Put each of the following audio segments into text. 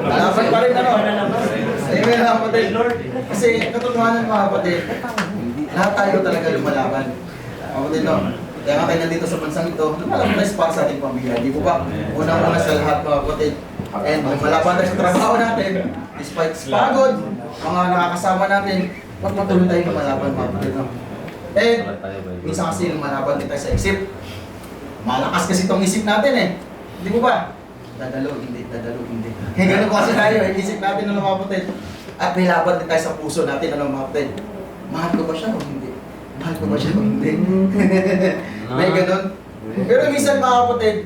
Laban pa rin ano. Amen mga kapatid. Kasi katotohanan mga kapatid, lahat tayo talaga lumalaban. Mga kapatid no. Kaya nga tayo nandito sa bansang ito, lumalaban tayo para sa ating pamilya. Di po ba? Unang-una sa lahat mga kapatid. And lumalaban tayo sa trabaho natin. Despite pagod, mga nakakasama natin, patuloy tayo lumalaban mga kapatid no. Eh, minsan kasi lumalaban din tayo sa isip. Malakas kasi itong isip natin eh. Di po ba? Dadalo, hindi. Ganun kasi tayo eh. Isip natin ng mga kapatid. At may laban din tayo sa puso natin ng mga kapatid. Mahal ko ba siya o hindi? Mahal ko ba siya o hindi? May ganun. Pero minsan mga kapatid,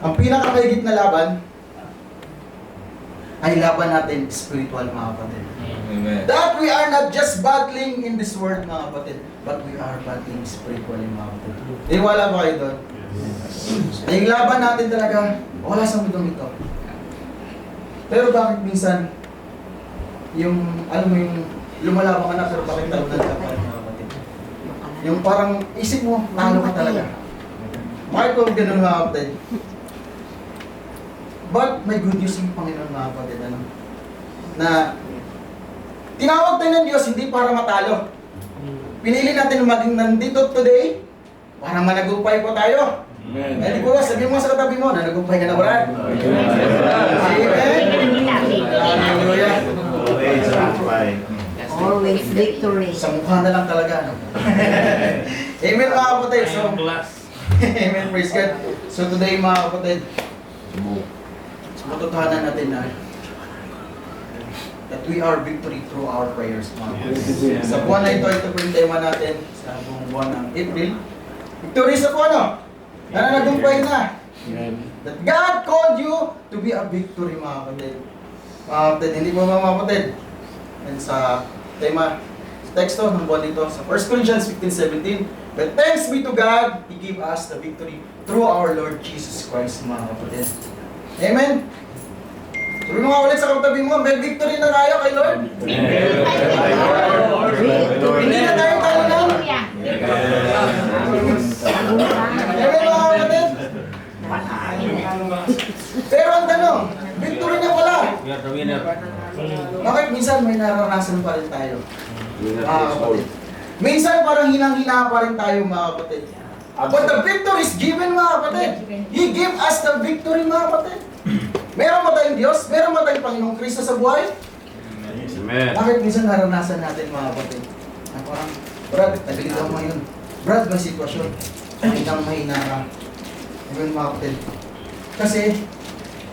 ang pinakamahigit na laban ay laban natin spiritual mga kapatid. Amen. That we are not just battling in this world mga kapatid, but we are battling spiritually mga kapatid. Iwala ba kayo doon? Yung laban natin talaga, wala sa mundong ito. Pero bakit minsan, yung, alam mo yung lumalaban ka na pero bakit talunan ka pa mga kapatid? Yung parang isip mo, talo ka talaga. Bakit kung gano'n mga kapatid? But may good news yung Panginoon mga kapatid, ano? Na tinawag tayo ng Diyos hindi para matalo. Pinili natin na maging nandito today para managumpay po tayo. Amen. Eh di po ba, sabihin mo sa katabi mo, nanagumpay ka na Brad. Amen. Hallelujah. Always victory. Sa mukha na lang talaga, no? Amen mga kapatid. So, amen, praise God. So today mga kapatid, matutuhanan natin na that we are victory through our prayers mga kapatid. Sa buwan na ito po yung tema natin sa buong buwan ng April. Victory sa buwan, no? Nananagumpay na. That God called you to be a victory mga kapatid. Mga kapatid, hindi po mga kapatid. And sa tema, sa teksto ng buwan dito, sa 1 Corinthians 15:17, but thanks be to God, He gave us the victory through our Lord Jesus Christ mga kapatid. Amen? Sabi mo nga ulit sa katabi mo, may victory na tayo kay Lord. Hindi na tayo talunan. Amen mga kapatid? Pero ang tanong, victory na pala. We are the winner. Bakit minsan may naranasan pa rin tayo? Mga kapatid. Minsan parang hinang-hina pa rin tayo mga kapatid. But the victory is given mga kapatid. He gave us the victory mga kapatid. Meron ba tayong Diyos? Meron ba tayong Panginoong Kristo sa buhay? Amen. Bakit minsan naranasan natin mga kapatid? Na parang, Brad, nagalit ako ngayon. Brad, may sitwasyon. Mahina ka. Ayun mga kapatid. Kasi,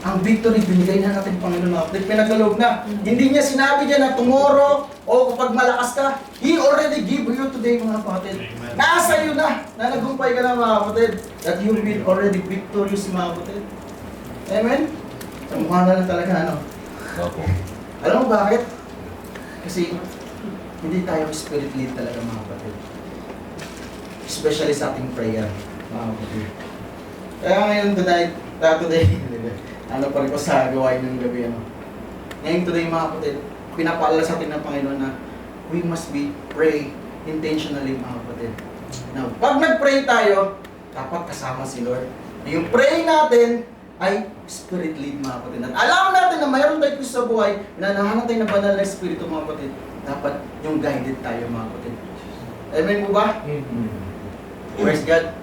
ang victory binigay na natin Panginoon mga kapatid. Pinagkaloob na. Hindi niya sinabi niya na tomorrow o kapag malakas ka, He already give you today mga kapatid. Nasa iyo na nagumpay ka na mga kapatid. That you've been already victorious mga kapatid. Amen? Sa mukha na lang talaga ano. Opo. Alam mo bakit? Kasi hindi tayo spirit lead talaga mga kapatid. Especially sa ating prayer mga kapatid. Kaya ngayon today, ano pa rin ko sa gawain ng gabi ano. Ngayon today mga kapatid, pinapaalala sa atin ng Panginoon na we must be pray intentionally mga kapatid. Now, pag nag-pray tayo, dapat kasama si Lord. Yung pray natin ay spirit lead mga kapatid. At alam natin na mayroon tayo sa buhay, nanahanap tayo ng banal na espiritu mga kapatid. Dapat yung guided tayo mga kapatid. Amen po ba? Praise God.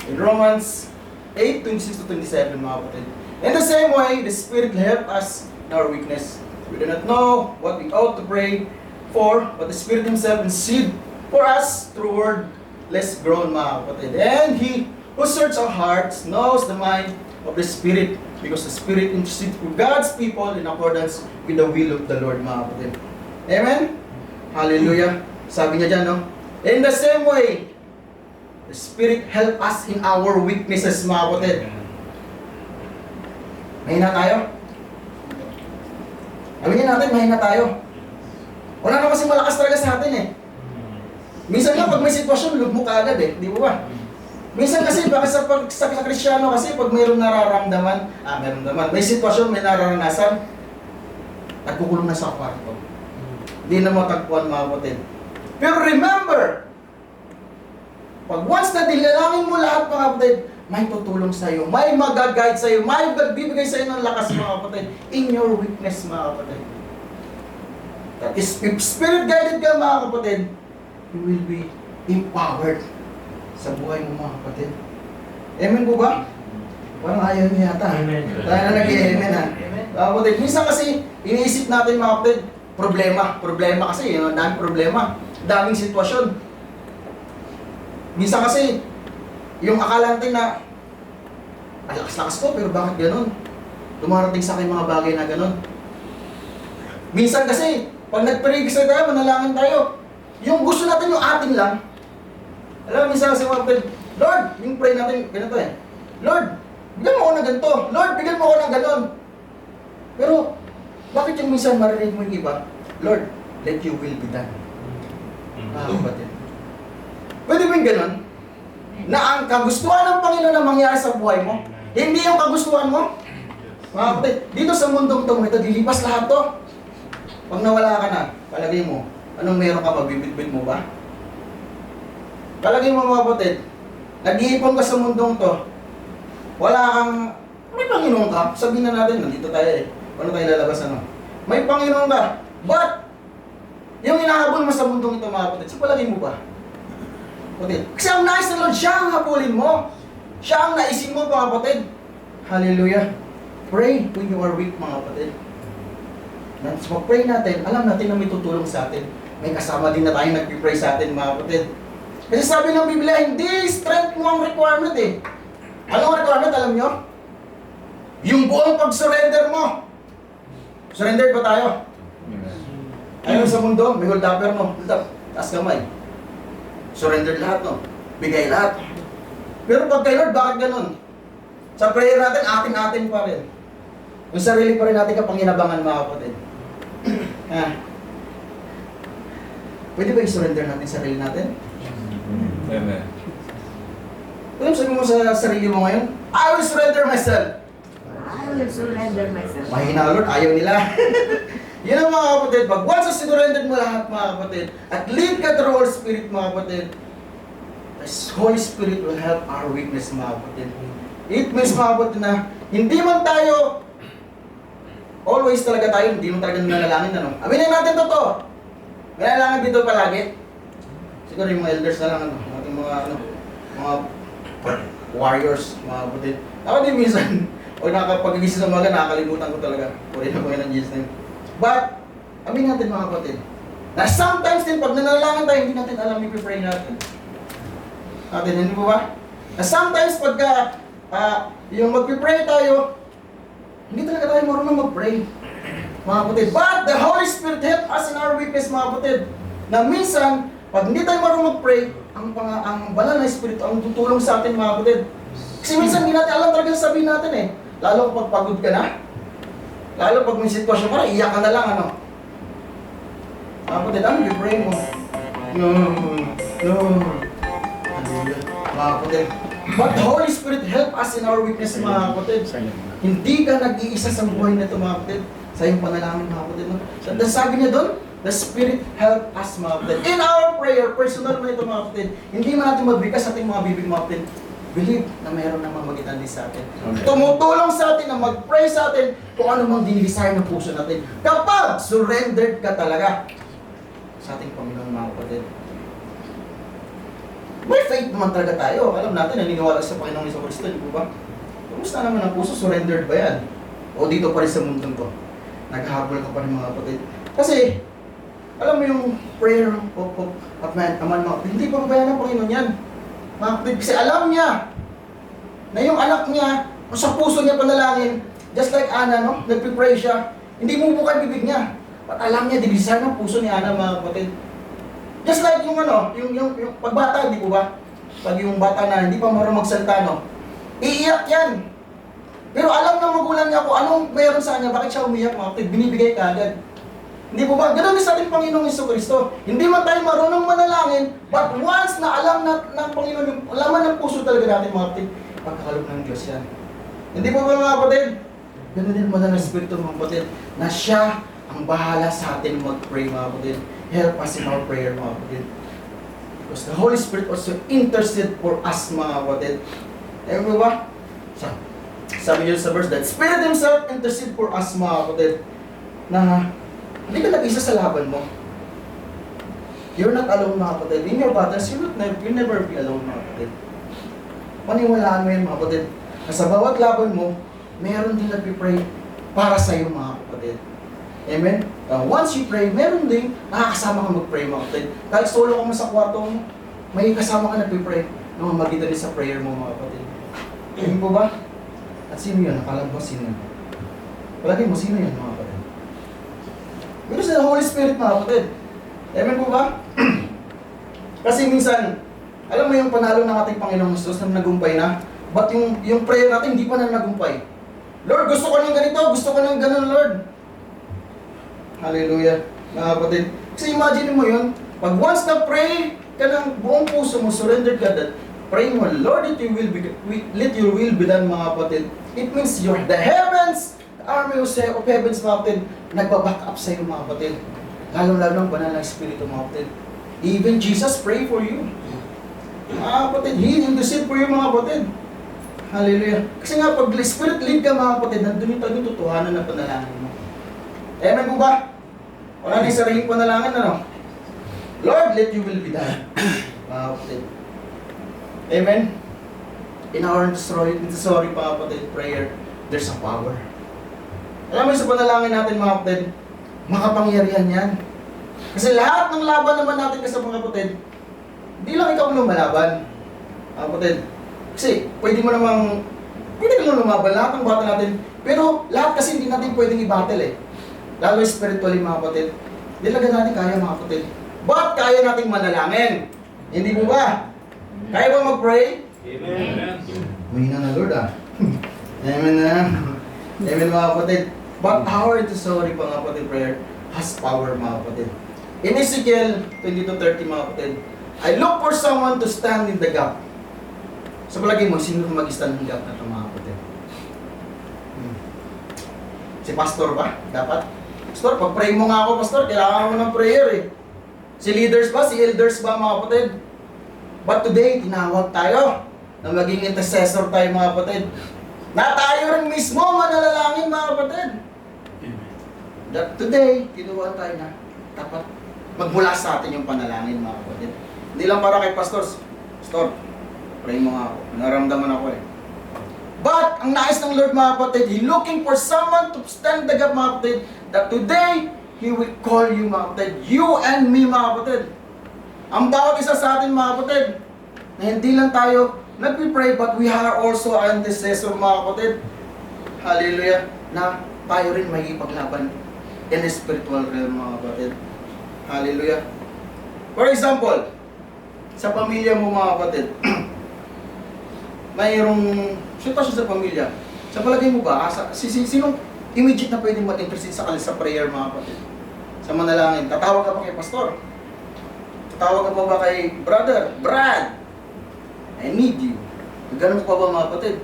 In Romans 8:26-27 mga kapatid. In the same way, the Spirit help us in our weakness. We do not know what we ought to pray for, but the Spirit Himself intercede for us through wordless groan mga kapatid. And He who searches our hearts knows the mind of the Spirit, because the Spirit intercedes for God's people in accordance with the will of the Lord mga kapatid. Amen? Hallelujah. Sabi niya dyan, no? In the same way, the Spirit help us in our weaknesses mga kapatid. Mahina tayo? Aminin natin, mahina tayo. Wala na kasi malakas talaga sa atin eh. Minsan nga pag may sitwasyon, lugmo ka agad eh. Di ba ba? Minsan kasi baka sa Kristiyano kasi pag mayroong nararamdaman, may sitwasyon, may nararanasan, nagkukulong na sa kwarto. Hindi na matagpuan mga kapatid. Pero remember, pag once na dinalangin mo lahat mga kapatid, may tutulong sa'yo, may mag-guide sa'yo, may magbibigay sa'yo ng lakas mga kapatid, in your weakness mga kapatid. That is, if spirit-guided ka mga kapatid, you will be empowered sa buhay mo mga kapatid. Amen po ba? Parang ayaw niya yata. Tayo na nag-amen ha. Mga kapatid, minsan kasi iniisip natin mga kapatid, problema kasi, daming problema, daming sitwasyon. Minsan kasi, yung akala natin na, ang lakas-lakas ko, pero bakit ganun? Dumarating sa akin mga bagay na ganun. Minsan kasi, pag nag-pray kasi tayo, manalangin tayo, yung gusto natin yung atin lang. Alam mo, minsan kasi mga kapatid, Lord, yung pray natin, ganito eh, Lord, bigyan mo ako ng ganito. Lord, bigyan mo ako ng ganon. Pero, bakit yung minsan marinig mo yung iba? Lord, let your will be done. Kapatid. Pwede ba yung ganon? Na ang kagustuhan ng Panginoon na mangyari sa buhay mo, hindi yung kagustuhan mo. Mga kapatid, dito sa mundong ito, dilipas lahat to. Pag nawala ka na, palagay mo, anong meron ka, mabibitbit mo ba? Palagay mo mga kapatid, nag-iipon ka sa mundong to, wala kang, may Panginoon ka, sabihin na natin, nandito tayo eh, paano tayo lalabas ano? May Panginoon ka, but, yung hinahabol mo sa mundong ito mga kapatid, sa palagay mo ba? Kapatid, kasi ang nais ng Lord, siya ang habulin mo, siya ang naisin mo mga kapatid. Hallelujah. Pray when you are weak mga kapatid. So mag-pray natin, alam natin na may tutulong sa atin. May kasama din na tayo nag-pray sa atin mga kapatid. Kasi sabi ng Biblia, hindi strength mo ang requirement eh. Anong requirement, alam nyo? Yung buong pag-surrender mo. Surrender ba tayo? Ayun sa mundo, may hold upper mo. Hold up, taas kamay. Surrender lahat, no? Bigay lahat. Pero pag kay Lord, bakit ganun? Sa prayer natin, atin-atin pa rin. Yung sarili pa rin natin kapanginabangan mga kapatid. Pwede ba i-surrender natin sarili natin? Amen. Ano sabi mo sa sarili mo ngayon? I will surrender myself. I will surrender myself. Mahina Lord, ayaw nila. Yun ang mga kapatid. Pag once na sinurrender mo lahat mga kapatid, at lead ka through Holy Spirit mga kapatid, the Holy Spirit will help our weakness mga kapatid. It means mga kapatid na hindi man tayo always talaga tayo, hindi mo talaga nanalangin ano. Aminin natin totoo. May nalangin dito palagi. Siguro yung mga elders na lang ano, ating mga warriors, mga kapatid. Ako din minsan, o nakapag-igising sa umaga, nakakalimutan ko talaga. Puri na po yan ang Jesus name. But, amin natin mga kapatid, na sometimes din, pag nanalangin tayo, hindi natin alam yung pray natin. Natin, hindi po ba? Na sometimes, pagka yung mag-pray tayo, hindi talaga tayo marunong mag-pray. Mga kapatid. But, the Holy Spirit help us in our weakness, mga kapatid. Na minsan, pag hindi tayo marunong mag-pray, ang banal na Espiritu ang tutulong sa atin mga kapatid. Kasi minsan hindi natin alam talaga sabihin natin eh. Lalo pag pagod ka na. Lalo pag may sitwasyon ka na, iyak ka na lang ano. Mga kapatid, ano yung pray mo? No. Hallelujah. Mga kapatid. But the Holy Spirit help us in our weakness mga kapatid. Hindi ka nag-iisa sa buhay na ito mga kapatid. Sa iyong panalangin mga kapatid. No? Sabi niya doon, the Spirit help us mga kapatid. In our prayer, personal mo ito mga kapatid, hindi man natin magbigkas sa ating mga bibig mga kapatid. Believe na mayroon na mamagitan din sa atin. Amen. Tumutulong sa atin na mag-pray sa atin kung ano mang dinisire ng puso natin. Kapag surrendered ka talaga sa ating Panginoon mga kapatid. May faith naman talaga tayo. Alam natin, naniniwala sa Panginoong Hesus Kristo, di ba? Kumusta naman ang puso? Surrendered ba yan? O dito pa rin sa mundong to? Naghahabol ka pa rin mga kapatid. Kasi, alam mo yung prayer of man, hindi pa babayan ng Panginoon yan. Mga kapatid, kasi alam niya na yung anak niya, sa puso niya panalangin, just like Ana, no? Nagpipray siya, hindi mo bukay bibig niya. At alam niya, dinisar ng puso ni Ana, mga kapatid. Just like yung yung pagbata, di po ba? Pag yung bata na hindi pa marunong magsalita, no? Iiyak yan. Pero alam ng magulang niya kung anong meron sa kanya, bakit siya umiyak, mga kapatid, binibigay ka agad. Hindi po ba? Ganun din sa ating Panginoong Hesus Kristo. Hindi man tayo marunong manalangin, but once na alam ng Panginoon, yung laman ng puso talaga natin, mga kapatid, pagkakalog ng Diyos yan. Hindi po ba mga kapatid? Ganun din mo na Espiritu mga kapatid, na siya ang bahala sa atin mag-pray mga kapatid. Help us in our prayer mga kapatid. Because the Holy Spirit also intercede for us mga kapatid. Ayan mo ba? Sabi niyo sa verse that Spirit Himself intercede for us, mga kapatid, na hindi ka nag-isa sa laban mo. You're not alone, mga kapatid. In your battles, you'll never be alone, mga kapatid. Paniwalaan mo yun, mga kapatid, na sa bawat laban mo, meron din nag-pray para sa iyo, mga kapatid. Amen? Once you pray, meron din nakakasama ka mag-pray, mga kapatid. Kahit solo ka mo sa kwarto mo, may kasama ka nag-pray na mamagitan din sa prayer mo, mga kapatid. Hindi po ba? At sino yun? Akala mo sino yun? Palagay mo, sino yun, mga kapatid? Because the Holy Spirit, mga kapatid. Amen po ba? Kasi minsan, alam mo yung panalo ng ating Panginoong Jesus na nagumpay na, but yung prayer natin hindi pa na nagumpay. Lord, gusto ko ng ganito, gusto ko ng ganun, Lord. Hallelujah. Mga kapatid. Kasi imagine mo yun, pag once na pray ka ng buong puso mo, surrender ka that, pray mo, Lord, let your will be done, mga kapatid. It means the heavens, the army of heavens, mga kapatid, nagbaback up sa iyo, mga kapatid. Lalo-lalo ang banal ng Espiritu, mga kapatid. Even Jesus pray for you. Mga kapatid, He intercede for you, mga kapatid. Hallelujah. Kasi nga, pag Spirit lead ka, mga kapatid, nandun yung totohanan ng panalangin mo. Amen po ba? Wala na yung sariling panalangin, ano? Lord, let your will be done. Mga kapatid. Amen? In our intercessory, mga kapatid, prayer, there's a power. Alam mo yung sa panalangin natin, mga kapatid, makapangyarihan yan. Kasi lahat ng laban naman natin kasi mga kapatid, hindi lang ikaw lumalaban. Mga kapatid, kasi pwede mo namang lumaban lahat ng battle natin, pero lahat kasi hindi natin pwedeng i-battle eh. Lalo spiritually, mga kapatid. Hindi lang natin kaya, mga kapatid. But kaya nating manalangin. Hindi mo ba? Kaya ba mag-pray? Amen. Mahina na Lord ah. Amen na. Amen, mga kapatid. But our intercessory, mga kapatid, prayer has power, mga kapatid. In Ezekiel 22:30, mga kapatid, I look for someone to stand in the gap. Sa palagay mo, sino mag-stand in the gap na ito, mga kapatid? Si pastor ba? Dapat? Pastor, pag-pray mo nga ako, pastor, kailangan mo ng prayer eh. Si leaders ba? Si elders ba, mga kapatid? But today, tinawag tayo na maging intercessor tayo, mga kapatid. Na tayo rin mismo manalangin, mga kapatid. That today, tinuruan tayo na dapat magmula sa atin yung panalangin, mga kapatid. Hindi lang para kay pastors. Pastor, pray mo nga ako. Naramdaman ako eh. But, ang nais ng Lord, mga kapatid, He looking for someone to stand the gap, mga kapatid, that today, He will call you, mga kapatid. You and me, mga kapatid. Ang bawat isa sa atin, mga kapatid, na hindi lang tayo nagpipray, but we are also an intercessor, mga kapatid. Hallelujah. Na tayo rin may ipaglaban in the spiritual realm, mga kapatid. Hallelujah. For example, sa pamilya mo, mga kapatid, mayroong sitwasyon sa pamilya. Sa palagay mo ba, sinong immediate na pwedeng mag-intercede sa kanila sa prayer, mga kapatid? Sa manalangin. Tatawag ka pa kay pastor. Tatawag ka pa ba kay brother? Brad, I need you. Ganun pa ba, mga kapatid?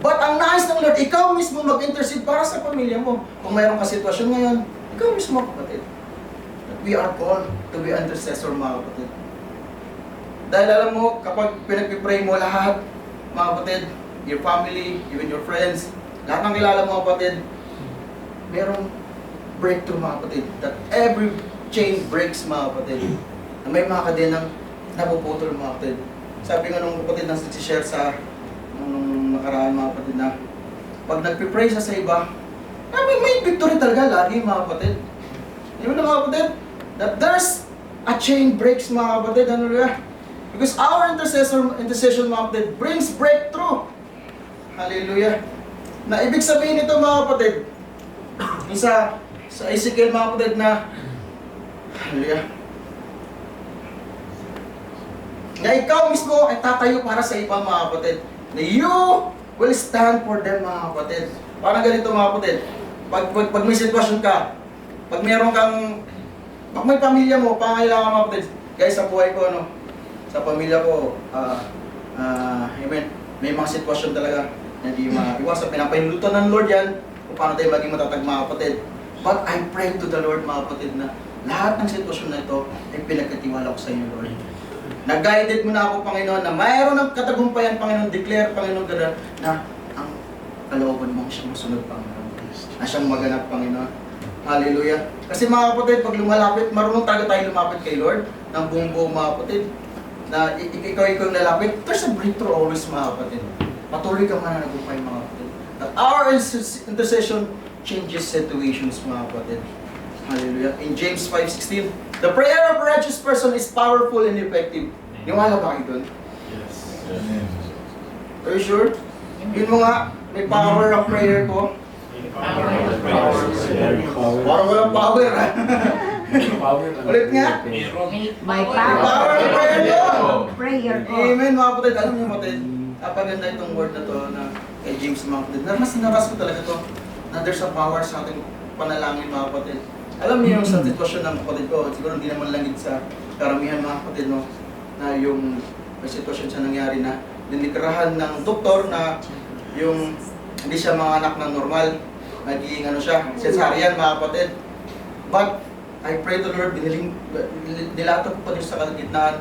But ang nais ng Lord, ikaw mismo mag-intercede para sa pamilya mo. Kung mayroong ka sitwasyon ngayon, ikaw mismo, kapatid. That we are called to be intercessor, mga kapatid. Dahil alam mo, kapag pinagpipray mo lahat, mga kapatid, your family, even your friends, lahat ng kilala mo, kapatid, merong breakthrough, mga kapatid. That every chain breaks, mga kapatid. Na may mga kadenang napuputol, mga kapatid. Sabi nga nung kapatid na share sa nung nakaraan, mga kapatid, na pag nagpipray siya sa iba, may victory talaga lagi, mga kapatid. Yun na, mga kapatid, that there's a chain breaks, mga kapatid. Ano nga? Because our intercession, mga kapatid, brings breakthrough. Hallelujah. Na ibig sabihin nito, mga kapatid, isa sa Ezekiel, mga kapatid, na hallelujah, na ikaw mismo ay tatayo para sa iba, mga kapatid. Na you will stand for them, mga kapatid. Parang ganito, mga kapatid. Pag may sitwasyon ka, pag may pamilya mo, pangailangan, mga kapatid, guys, sa buhay ko, ano, sa pamilya ko, amen, may mga sitwasyon talaga na hindi maiwasan. Pinapahinulutan ng Lord yan kung paano tayo maging matatag, mga kapatid. But I pray to the Lord, mga kapatid, na lahat ng sitwasyon na ito ay pinagkatiwala ko sa inyo, Lord. Nag-guided mo na ako, Panginoon, na mayroon ng katagumpayan, Panginoon, declare, Panginoon, gano'n, na ang kalooban mo siyang masunod, Panginoon. Na siyang maganap, Panginoon. Hallelujah. Kasi mga kapatid, pag lumalapit, marunong talaga tayo lumapit kay Lord, ng buong mga kapatid, na ikaw yung lalapit, there's a breakthrough always, mga kapatid. Patuloy ka mananagumpay, mga kapatid. That our intercession changes situations, mga kapatid. Hallelujah. In James 5:16, the prayer of a righteous person is powerful and effective. Niwala ba kayo doon? Yes. Are you sure? Yun mo nga, may power ang prayer ko. Parang walang power, ha? Ulit nga. My Power power. ang prayer ko. Prayer ko. Amen, mga kapatid. Alam niyo, kapatid, napaganda itong word na to na kay James, mga kapatid. Naras ko talaga to na there's a power sa ating panalangin, mga kapatid. Alam niyo yung sa sitwasyon ng kapatid ko, siguro hindi naman langit sa karamihan, mga kapatid, no, na yung may sitwasyon siya nangyari na dinikrahan ng doktor na yung hindi siya mga anak ng normal, naging ano siya, cesarean, mga kapatid. But I pray to Lord, nilatag ko pa din sa kalagitnaan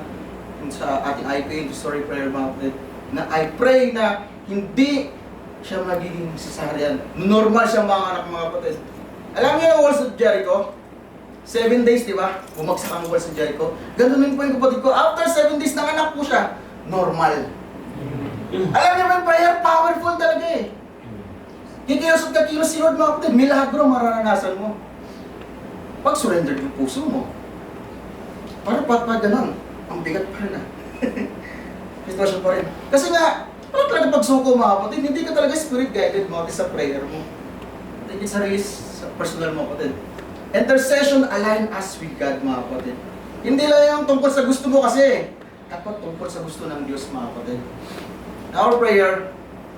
sa ating IP, the story prayer, mga kapatid, na I pray na hindi siya magiging cesarean. Normal siya mga anak, mga kapatid. Alam niyo yung walls of Jericho? 7 days, di ba? Bumagsak ang walls of Jericho. Ganunin po yung kapatid ko. After 7 days, nanganak po siya. Normal. Alam niyo ba yung prayer? Powerful talaga eh. Kikilos at kakilos si Lord, mga kapatid. Milagro mararanasan mo. Pag surrender yung puso mo, para ganun, ang bigat pa rin ah. Sitwasyon pa rin. Kasi nga, parang talaga pagsuko, mga kapatid, hindi ka talaga spirit guided, mga kapatid, sa prayer mo. I think it's a release sa personal mo, kapatid. Intercession align us with God, mga kapatid. Hindi lang yung tungkol sa gusto mo kasi, dapat tungkol sa gusto ng Diyos, mga kapatid. Our prayer,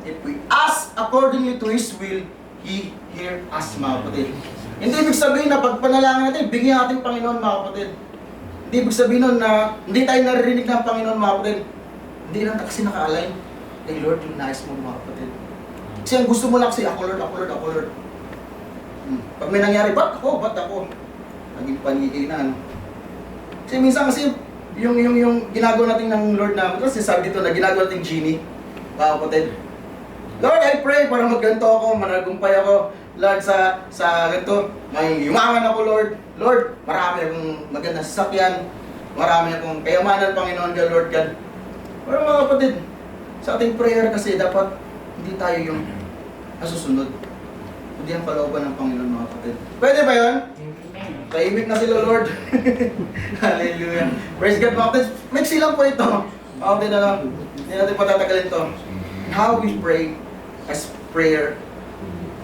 if we ask accordingly to His will, He hear us, mga kapatid. Hindi ibig sabihin na pag panalangin natin, bigyan natin Panginoon, mga kapatid. Hindi ibig sabihin nun na hindi tayo naririnig ng Panginoon, mga kapatid. Hindi lang kasi naka-align kay Lord yung nais mo, mga kapatid. Kasi ang gusto mo lang kasi, ako Lord, ako Lord, ako Lord. Pag may nangyari, ba't ako? Naging panigay na, ano. Kasi minsan kasi, yung ginagawa natin ng Lord na, kasi sabi dito na ginagawa natin genie, mga kapatid. Lord, I pray para magganto ako, managumpay ako. Lord, sa ganito, may yumaman ako, Lord. Lord, marami akong magandang sasakyan. Marami akong kayamanan, Panginoon God, Lord God. Pero mga kapatid, sa ating prayer kasi dapat hindi tayo yung nasusunod. Hindi ang kalooban ng Panginoon, mga kapatid. Pwede ba yun? Tahimik na sila, Lord. Hallelujah. Praise God, mga kapatid. Maiksi lang po ito. Mga kapatid, hindi natin patatagalin ito. How we pray as prayer,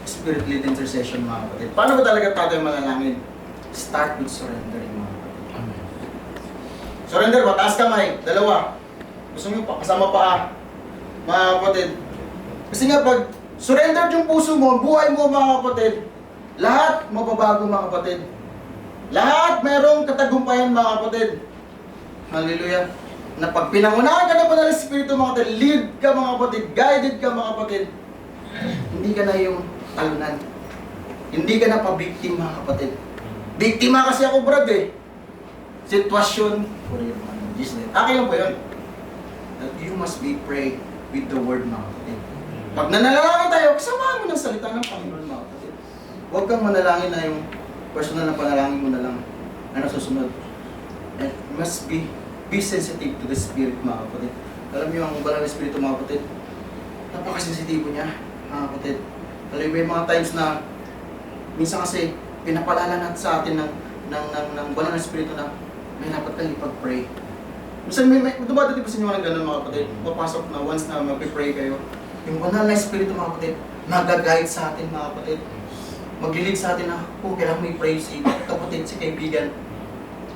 spirit-led intercession, mga kapatid. Paano ba talaga tayo manalangin? Start with surrendering, mga kapatid. Surrender ba? Taas kamay. Dalawa. Gusto nyo pa, kasama pa, mga kapatid. Kasi nga pag surrender yung puso mo, buhay mo, mga kapatid, lahat mababago, mga kapatid. Lahat mayroong katagumpayan, mga kapatid. Hallelujah. Na pag pinangunahan ka na pa ng Espiritu, mga kapatid, lead ka, mga kapatid, guided ka, mga kapatid, hindi ka na yung talunan. Hindi ka na pa-victim, mga kapatid. Biktima kasi ako, brad eh. Sitwasyon. Akin lang po yun. That you must be pray with the word, mga kapatid. Pag nanalangin tayo, kasama mo ng salita ng Panginoon, mga kapatid. Huwag kang manalangin na yung personal na panalangin mo na lang na nasusunod. And you must be sensitive to the Spirit, mga kapatid. Alam niyo, ang banal na Espiritu, mga kapatid, napakasensitibo niya, mga kapatid. Alam mo, yung mga times na minsan kasi pinapalala natin sa atin ng banal na Espiritu na may dapat kayo ipag-pray. Minsan may dumadating pa sa inyo ng gano'n, mga kapatid. Papasok na once na mag-pray kayo. Yung banal na Espiritu, mga kapatid, mag-guide sa atin, mga kapatid. Maglilid sa atin na, kailangan may pray si kapatid, si kaibigan.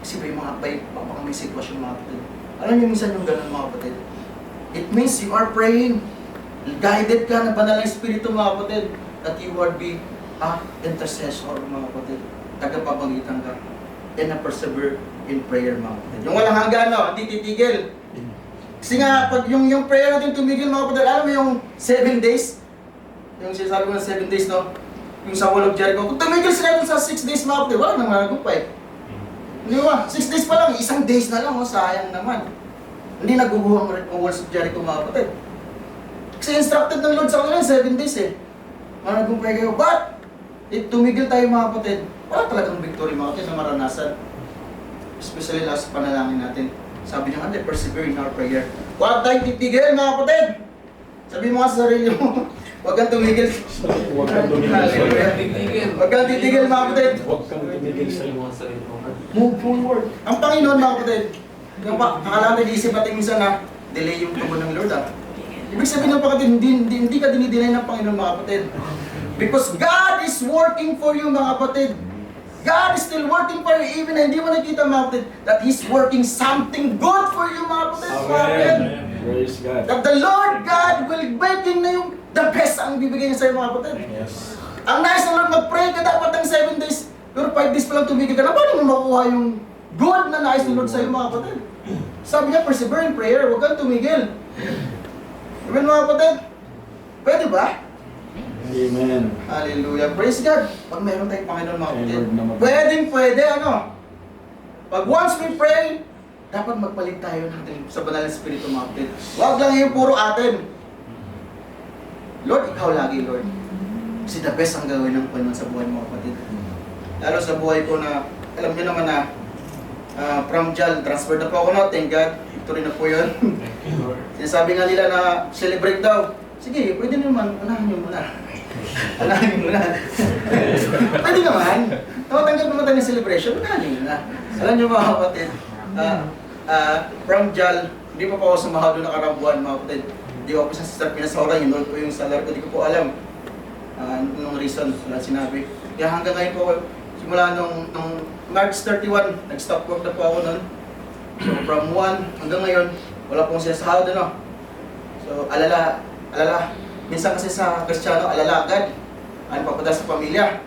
Kasi may mga baka may sitwasyon, mga kapatid. Alam niyo minsan yung gano'n, mga kapatid. It means you are praying. Guided ka ng banal na Espiritu, mga kapatid. That you would be intercessor, mga kapatid. Tagapamagitan ka. And persevere in prayer, mga kapatid. Yung walang hanggan, no? Hindi titigil. Kasi nga, pag yung prayer natin tumigil, mga kapatid, alam mo yung 7 days? Yung sinasabi ko ng 7 days, no? Yung sa wall of Jericho. Kung tumigil sila dun sa 6 days, mga kapatid, wala nang managumpay. Di ba? 6 days pa lang, 1 days na lang, oh, sayang naman. Hindi naguguhang walls of Jericho mga kapatid. Kasi instructed ng Lord sa kanila 7 days eh. Mga nagkumpay kayo, but if tumigil tayo mga kapatid, wala talagang victory mga kapatid na maranasan. Especially last panalangin natin. Sabi niya nga, persevere in our prayer. Huwag tayong titigil mga kapatid. Sabi mo nga sa sarili mo, huwag kang tumigil. Huwag kang tumigil. Huwag kang titigil mga kapatid. Huwag kang tumigil sa iyong sarili mo. Move forward. Ang Panginoon mga kapatid, yung akala natin isip natin minsan na delay yung tugon ng Lord ah. Ibig sabihin ng kapatid, hindi ka dinidinay ng Panginoon mga kapatid. Because God is working for you mga kapatid. God is still working for you even na hindi mo nakita mga kapatid that He's working something good for you mga kapatid. Amen. Praise God. That the Lord God will making na yung the best ang bibigay niya sa'yo mga kapatid. Yes. Ang nice na Lord, mag-pray ka dapat ng 7 days. Pero 5 days pa lang tumigil ka na, paano mo makuha yung good na nice na Lord sa'yo mga kapatid? Sabi niya, persevere in prayer, huwag kang tumigil. Amen mga kapatid? Pwede ba? Amen. Hallelujah. Praise God. Pag mayroon tayong Panginoon mga kapatid, Lord naman. pwede, ano? Pag once we pray, dapat magpalit tayo natin sa banal na Espiritu mga kapatid. Huwag lang yung puro atin. Lord, ikaw lagi, Lord. Kasi the best ang gawin ng Panginoon sa buhay mga kapatid. Lalo sa buhay ko na, alam niyo naman na, from JAL, transfer na po ako na, thank God. Ito rin na po yun. Sinasabi nga nila na celebrate daw. Sige, pwede naman, anahan niyo muna. Anahan niyo muna. Pwede naman. Tatanggap naman tayo ng celebration, anahan niyo muna. Alam niyo mga kapatid, from JAL, hindi pa po ako sumahod doon nakarang buwan mga kapatid. Hindi ako sa Sister Pinasaura, yun ko yung salary ko, hindi ko po alam. Anong reason, wala sinabi. Kaya hanggang ngayon po, simula nung March 31, nag-stop work na po ako noon. So from 1 hanggang ngayon, wala pong sinasahod ano. So alala. Minsan kasi sa Kristiyano, alala agad. Ano papadala sa pamilya.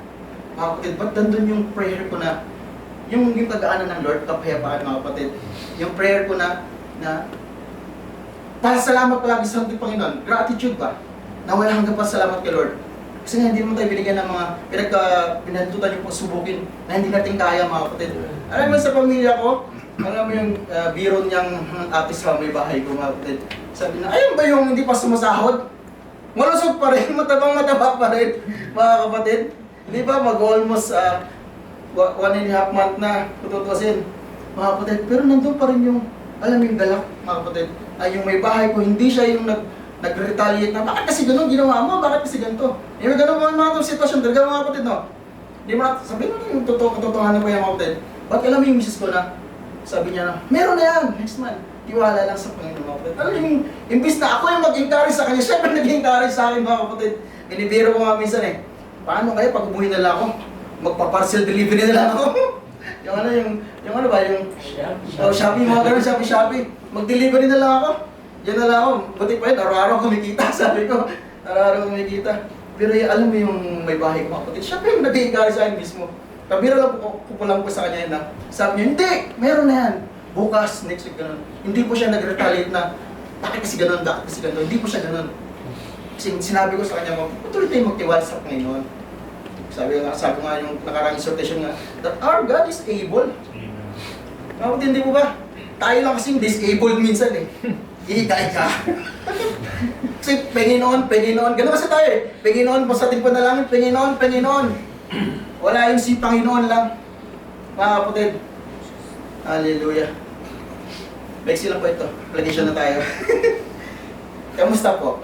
Mga kapatid, ba't nandun yung prayer ko na, yung kagaanan ng Lord, kapayapaan mga kapatid. Yung prayer ko na pasalamat palagi sa ating Panginoon. Gratitude ba? Na wala hanggang pasalamat kay Lord. Kasi nga hindi naman tayo binigyan ng mga pinantutan yung subukin na hindi natin kaya mga kapatid. Alam mo sa pamilya ko, alam mo yung biro niyang ate sa may bahay ko mga kapatid. Sabi na, ayun ba yung hindi pa sumasahod? Malusog pa rin, mataba pa rin mga kapatid. Di ba mag-almost 1.5 month na tututusin mga kapatid. Pero nandun pa rin yung, alam mo yung galak mga kapatid. Ay yung may bahay ko, hindi siya yung nag-retaliate na, bakit kasi gano'n ginawa mo? Bakit kasi ganito? Yung gano'n mga sitwasyon, talaga mga kapatid, no? Di mo na, sabihin mo yung katotohanan ko yung mga kapatid. Ba't alam mo yung misis ko na, sabi niya na, meron na yan, next month. Tiwala lang sa Panginoon mga kapatid. Alam mo yung, imbis na ako yung mag-encourage sa kanya, syempre nag-encourage sa akin mga kapatid. Binibiro ko nga minsan eh, paano kaya pag umuwi na lang ako? Magpa-parcel delivery na lang ako. yung ano ba, yung Shopee, mga gano'n, Shopee. Mag-delivery na lang ako. Yan na lang ako. Buti pa yun, araw-araw kumikita, sabi ko. Araw-araw kumikita. Pero alam mo yung may bahay ko mga kapatid, siya pa yung nag-encourage sa akin mismo. Kabira lang po lang po sa kanya yun na, sabi niya, hindi, meron na yan. Bukas, next week, gano'n. Hindi po siya nag-retaliate na, bakit kasi gano'n, hindi po siya gano'n. Kasi sinabi ko sa kanya, patuloy tayo magtiwala sa Panginoon. Sabi ko nga yung nakarang exhortation nga, that our God is able. Mga kapatid, hindi po ba? Tayo lang kasing disabled minsan eh. Iikay ka. Kasi Panginoon. Ganun kasi tayo eh. Panginoon, basta ating panalangin, Panginoon. Wala yung si Panginoon lang. Mga kapatid. Hallelujah. Bexi lang po ito. Application na tayo. Kamusta po?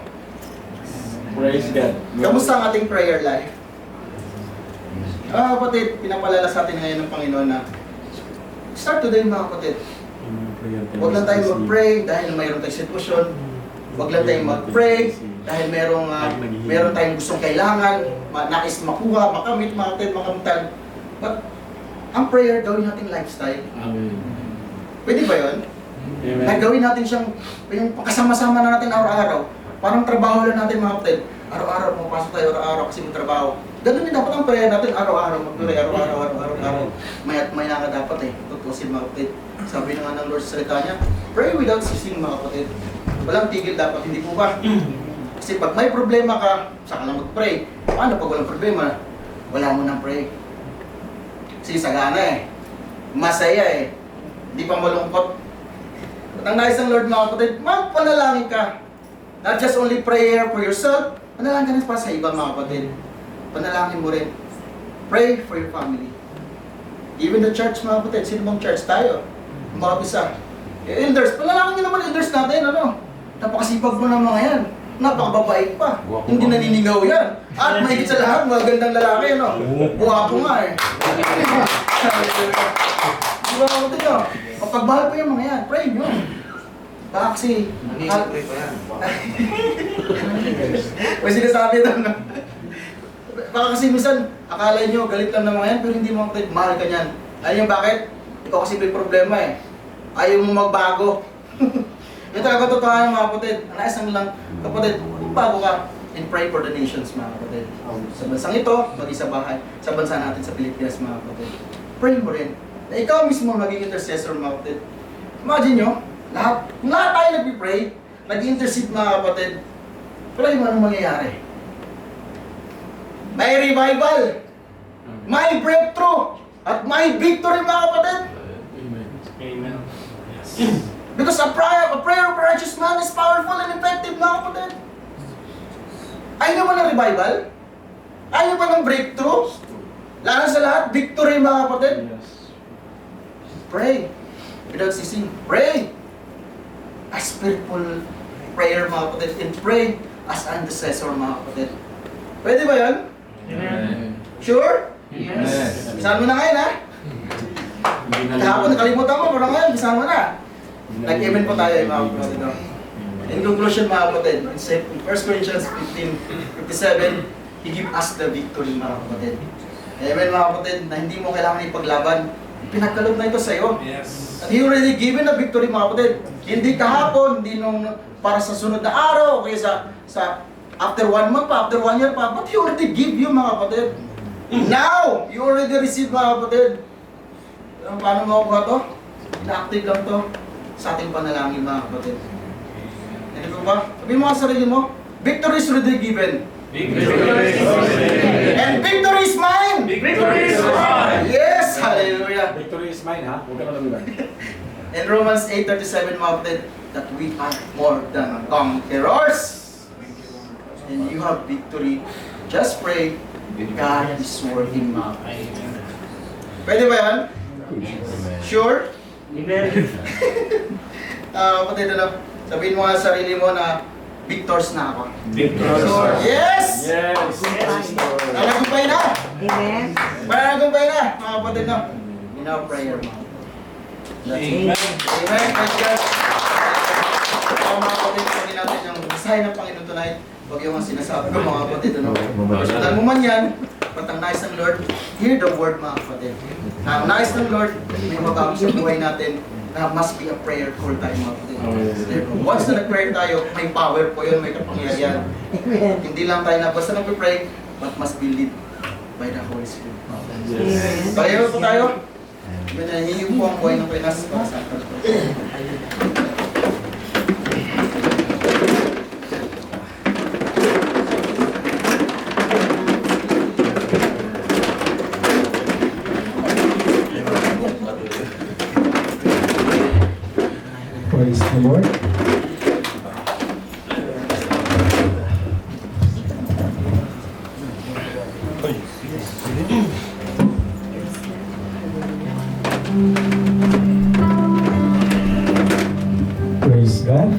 Praise God. Kamusta ang ating prayer life? Mga kapatid, pinapalala sa atin ngayon ng Panginoon na start today mga kapatid. Huwag lang tayong mag-pray dahil mayroon tayong sitwasyon. Huwag lang tayong mag-pray dahil mayroon tayong gustong kailangan, nais makuha, makamit, makamutan. But ang prayer, gawin natin lifestyle. Amen. Pwede ba yun? Amen. Nagawin natin siyang, yung kasama-sama na natin araw-araw. Parang trabaho lang natin mga kapatid. Araw-araw, pumapasok tayo araw-araw kasi may trabaho. Ganun din dapat ang prayer natin araw-araw. Mag-pray araw-araw. Maya't maya nga dapat eh. Tutusin mga kapatid. Sabi na nga ng Lord sa salita niya, pray without ceasing mga kapatid. Walang tigil dapat, hindi po ba? Kasi pag may problema ka, saka lang mag-pray. Paano pag walang problema? Wala mo nang pray. Kasi sagana eh. Masaya eh. Hindi pa malungkot. At ang nais ng Lord mga kapatid, magpanalangin ka. Not just only prayer for yourself, panalangin ka rin para sa iba mga kapatid. Panalangin mo rin. Pray for your family. Even the church mga kapatid, sino bang church tayo? Mga isa. Elders, panalangin nyo naman elders natin, ano? Napakasipag mo ng mga yan. Napakababait pa. Hindi naninigaw yan. At mahigit sa lahat, mga gandang lalaki, ano? Buwapo nga eh. Di ba mga kapatid nyo? Pagmahal po yung mga yan, pray nyo. Baka kasi, Pray pa yan. may sinasabi doon, no? Baka kasi minsan, akala nyo, galit lang ng mga yan, pero hindi mo kapatid, mahal ka niyan. Alam nyo bakit? Ikaw kasi may problema eh. Ayaw mo magbago. Ito ang katotohanan mga kapatid. Ang nais lang, kapatid, magbago ka and pray for the nations mga kapatid. Sa bansang ito, pati sa bahay, sa bansa natin sa Pilipinas mga kapatid. Pray mo rin. Na ikaw mismo maging intercessor mga kapatid. Imagine nyo, kung lahat tayo nag-pray, nag-intercede mga kapatid, pray mo anong mangyayari. May revival, may breakthrough, at may victory mga kapatid. Amen. Amen. Because a prayer of a righteous man is powerful and effective mga kapatid. Ayaw mo ng revival? Ayaw mo ng breakthrough? Lalo sa lahat, victory mga kapatid. Yes. Pray without ceasing. Pray. A spiritual prayer mga kapatid. And pray as intercessor mga kapatid. Pwede ba yan? Amen. Sure? Yes. Bisahan mo na ngayon ha? Kahapon nakalimutan mo, pero ngayon bisahan mo na. Nag-amen po tayo mga kapatid. No? In conclusion mga kapatid, in 1 Corinthians 15:57, He give us the victory mga kapatid. Amen mga kapatid, na hindi mo kailangan ipaglaban. Pinagkaloob na ito sa iyo. Yes. At He already given the victory mga kapatid. Hindi kahapon, hindi nung para sa sunod na araw, o kaya sa after 1 month pa, after 1 year pa, but He already give you mga kapatid. Now, you already receive mga kapatid. Paano makukuha to? Ina-active lang to sa ating panalangin mga kapatid. Hindi ko ba? Sabihin mo sa sarili mo, victory is already given. And victory is mine! Victory is mine! Yes! Hallelujah! Victory is mine, ha? Huwag ka na lang. In Romans 8:37 mga kapatid, that we are more than conquerors. And you have victory. Just pray. God is working mga kapatid. Pwede ba yan? Sure? Kapatid, ano? Sabihin mo nga sa sarili mo na victors na ako. Victory. Yes! Yes! Nanagumpay na! Amen. Nanagumpay na! Mga kapatid, no? In our prayer, mga kapatid. That's it. Amen. Amen. Praise God. Ito mga kapatid, sabihin natin yung mensahe ng Panginoon tonight. Huwag yung mga sinasabi ko mga kapatid, ano? Pagkasutan mo man yan, ba't ang nais ng Lord, hear the word mga kapatid. Ang nais ng Lord, may mabago sa buhay natin na must be a prayer call tayo mga kapatid. Once na nag-prayer tayo, may power po yun, may kapangyarihan. Hindi lang tayo na basta nag-pray, but must be led by the Holy Spirit. Yes. Pagkaya po tayo, hinihingi po ang buhay ng Pinas para sa atin. Praise the Lord. Praise God.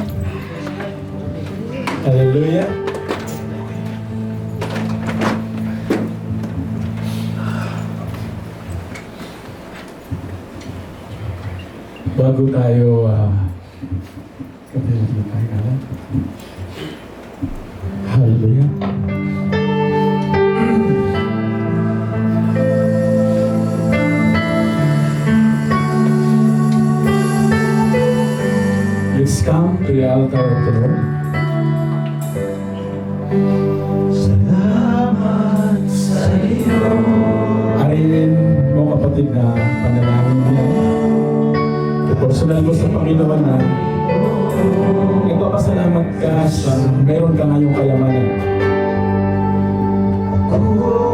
Hallelujah. Bago tayo kapilitin tayo na lang. Hallelujah. Let's come to the altar of the Lord. Salamat sa iyo. Arinin mo kapatid na panalangin mo. Personal mo sa Panginoon na nagpapasalamat ka sa meron ka ngayong kayamanan. Hallelujah.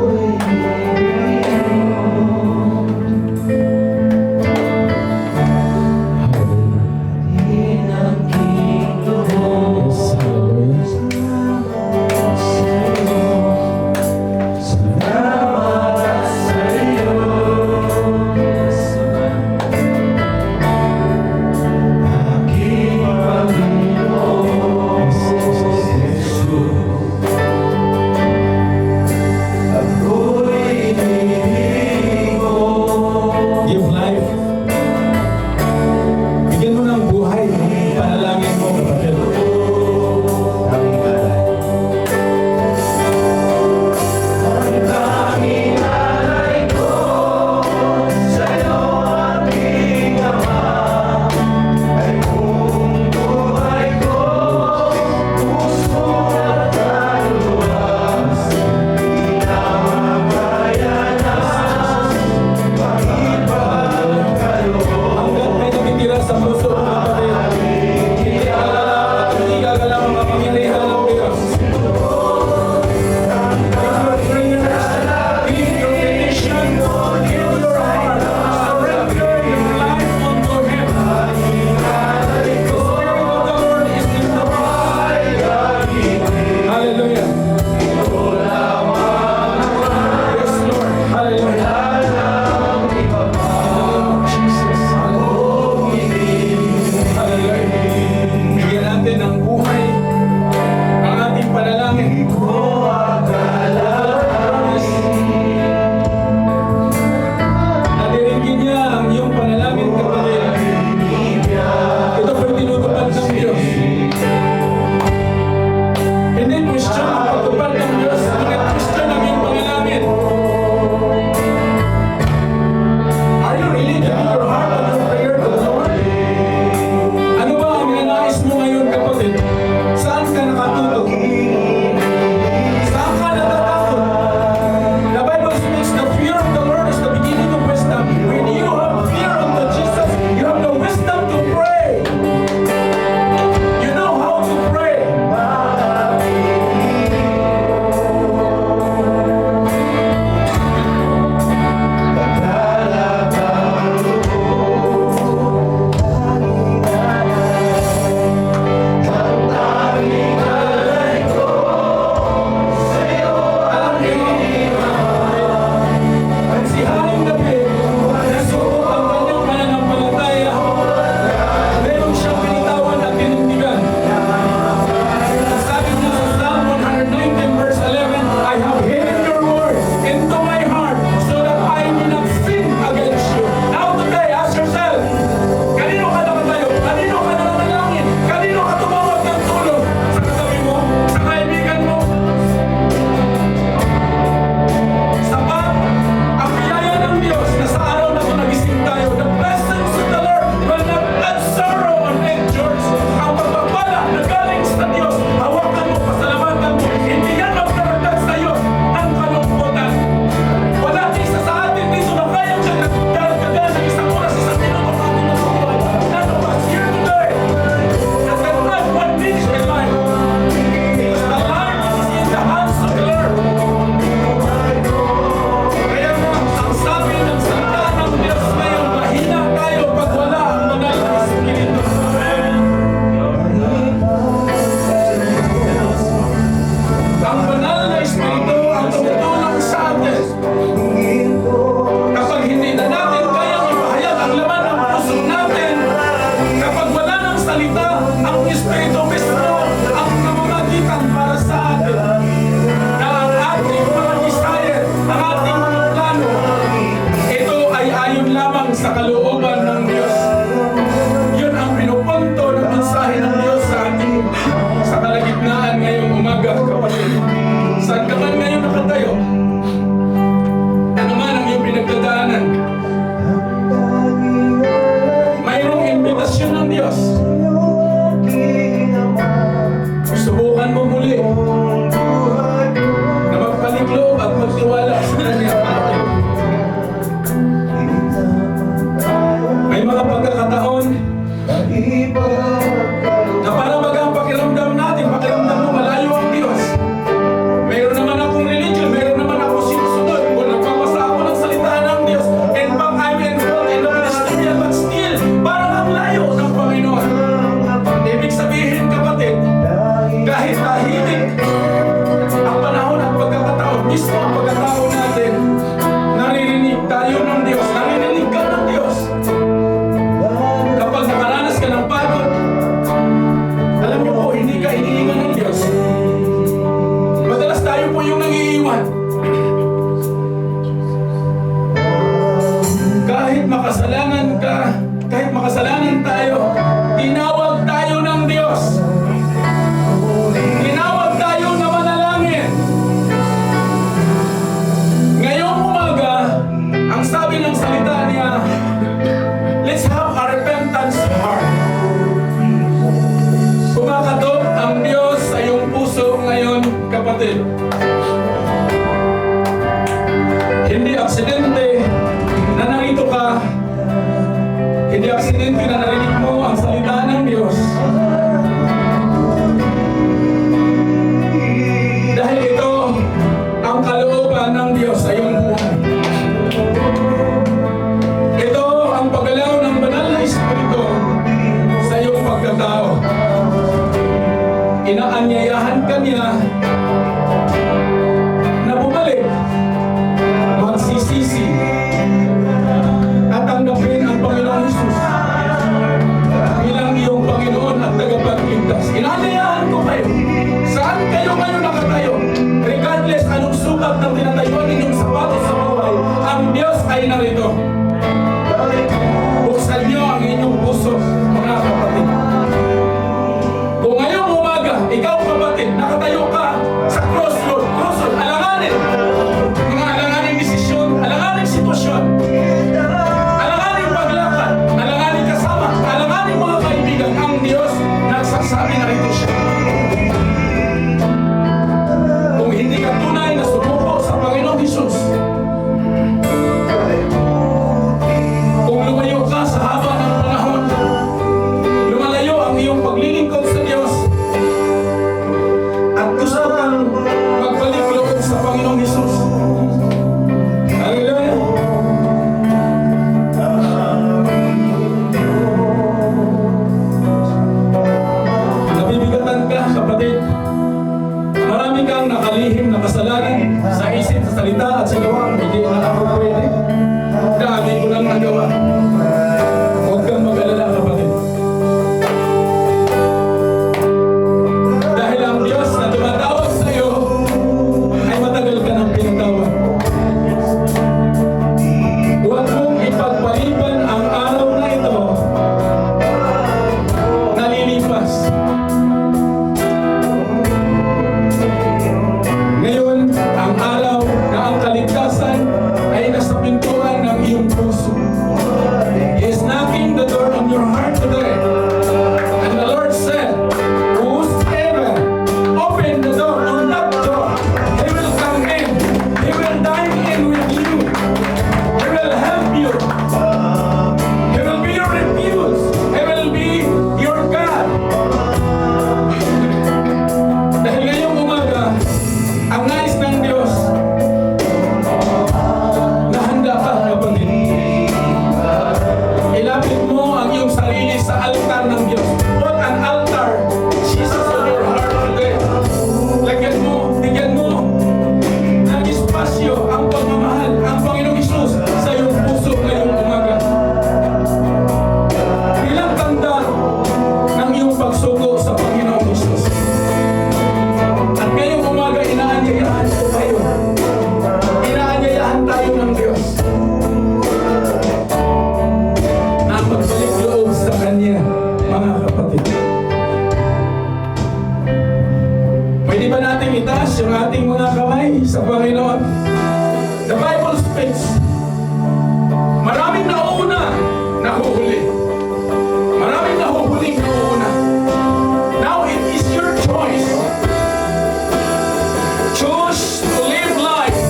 tayo po yung nangiiwan. Kahit makasalanan ka, kahit makasalanan tayo, tinawag tayo ng Diyos. Tinawag tayo na manalangin. Ngayong umaga, ang sabi ng salita niya, let's have a repentance heart. Kumakatok ang Diyos sa iyong puso ngayon, kapatid. Hindi aksidente na narito ka. Hindi aksidente na narinig mo ang salita ng Diyos. Dahil ito ang kalooban ng Diyos sa iyong buhay. Ito ang paggalaw ng banal na Espiritu sa iyong pagkatao. Inaanyayahan ka niya na bumalik, magsisisi, at tanggapin ang Panginoon Jesus bilang iyong Panginoon at tagapagligtas. Inaanyayahan ko kayo, saan kayo ngayon nakatayo, regardless anong sukat ng tinatayuan ninyong sapatos sa buhay, ang Diyos ay narito. Buksan niyo ang inyong puso, mga kapatid. Kung ngayong umaga, ikaw kapatid, nakatayo ka sa crossroad, alanganin. Mga alanganing desisyon, alanganing sitwasyon, alanganing paglakad, alanganing kasama, alanganing mga kaibigan, ang Diyos nagsasabi na rito siya. Kung hindi ka tunay na sumuko sa Panginoong Jesus, kung lumayo ka sa haba ng panahon, lumalayo ang iyong paglilingkod sa Diyos, at gusto kang magbalik loob sa Panginoong Jesus. Hallelujah! Nabibigatan ka, kapatid. Marami kang nakalihim na kasalanan sa isip, sa salita at sa gawa. Hindi na ako pwede. Dami ko lang nagawa. Huwag kang mag-alala, kapatid. Dahil ang Diyos na tumatawag sa iyo ay matagal ka ng pinatawag. Huwag mong ipagpaliban ang araw na ito na lilipas. Ngayon, ang araw na ang kaligtasan ay nasa pintuan ng iyong puso. He is knocking the door on your heart today. And the Lord said, whosoever open the door on that door, He will come in. He will dine in with you. He will help you. He will be your refuge. He will be your God. Dahil ngayong umaga, ang nais ng Diyos na handa ka, kapatid. Ilapit mo ang iyong sarili sa altar ng Diyos. Put an altar, Jesus, on your heart today. Lagyan mo, bigyan mo ng espasyo ang pagmamahal, ang Panginoong Jesus sa iyong puso ngayong umaga. Bilang tanda ng iyong pagsuko sa Panginoong Jesus. At ngayong umaga, inaanyayahan ko kayo. Inaanyayahan tayo ng Diyos na magbalik loob sa Kanya, mga kapatid. Pwede ba natin itaas yung ating mga kamay sa Panginoon? The Bible speaks. Maraming nauuna, nahuhuli. Maraming nahuhuling nauuna. Now it is your choice. Choose to live life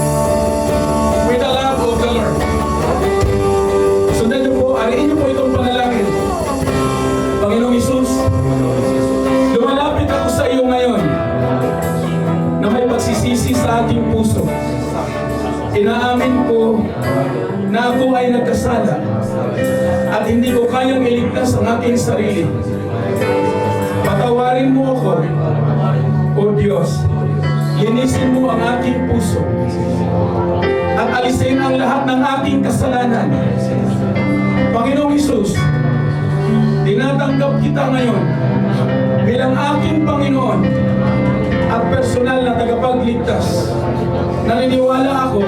with the love of the Lord. Sundan niyo po, ariin niyo po itong panalangin. Panginoong Jesus, lumalapit ako sa iyo ngayon na may pagsisisi sa aking puso. Inaamin ko na ako ay nagkasala at hindi ko kayang iligtas ang aking sarili. Patawarin mo ako, O Diyos. Linisin mo ang aking puso at alisin ang lahat ng aking kasalanan. Panginoong Jesus, tinatanggap kita ngayon bilang aking Panginoon at personal na tagapagligtas. Naniniwala ako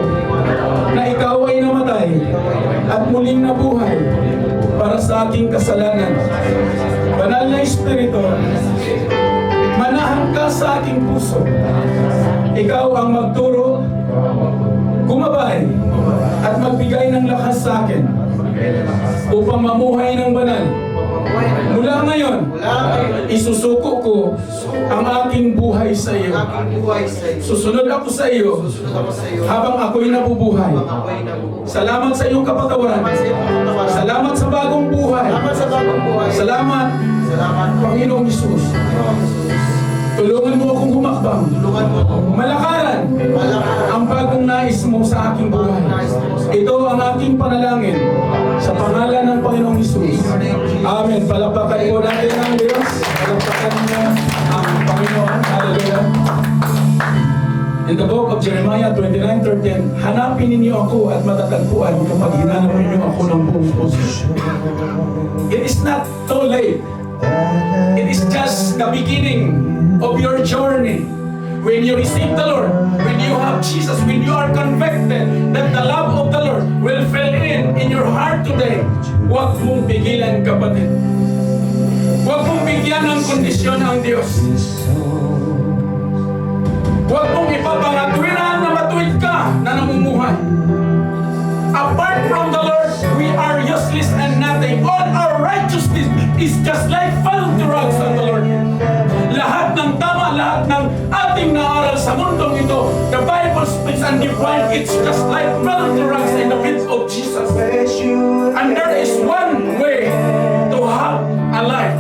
na ikaw ay namatay at muling nabuhay para sa aking kasalanan. Banal na Espiritu, manahan ka sa aking puso. Ikaw ang magturo, gumabay, at magbigay ng lakas sa akin upang mamuhay ng banal. Mula ngayon, isusuko ko ang aking buhay sa iyo. Susunod ako sa iyo habang ako'y nabubuhay. Salamat sa iyong kapatawaran. Salamat sa bagong buhay. Salamat, Panginoong Hesus. Tulungan mo akong humakbang. Malakaran ang bagong nais mo sa aking buhay. Ito ang aking panalangin sa pangalan ng Panginoong Hesus. Amen. Palakpakan po natin ang Diyos. Palakpakan niya ang Panginoon. Hallelujah. In the book of Jeremiah 29:13, hanapin ninyo ako at matatagpuan kapag hinanap ninyo ako ng buong puso. It is not too late. It is just the beginning of your journey. When you receive the Lord, when you have Jesus, when you are convicted that the love of the Lord will fill in your heart today, huwag mong pigilan, kapatid. Huwag mong bigyan ng kondisyon ang Diyos. Huwag mong ipapangatwiran na matuwid ka na namumuhay. Apart from the Lord, we are useless and nothing. All our righteousness is just like filthy rags on the Lord. Lahat ng tama, lahat ng ating naaral sa mundong ito, the Bible speaks and defines it's just like filthy rags in the feet of Jesus. And there is one way to have a life.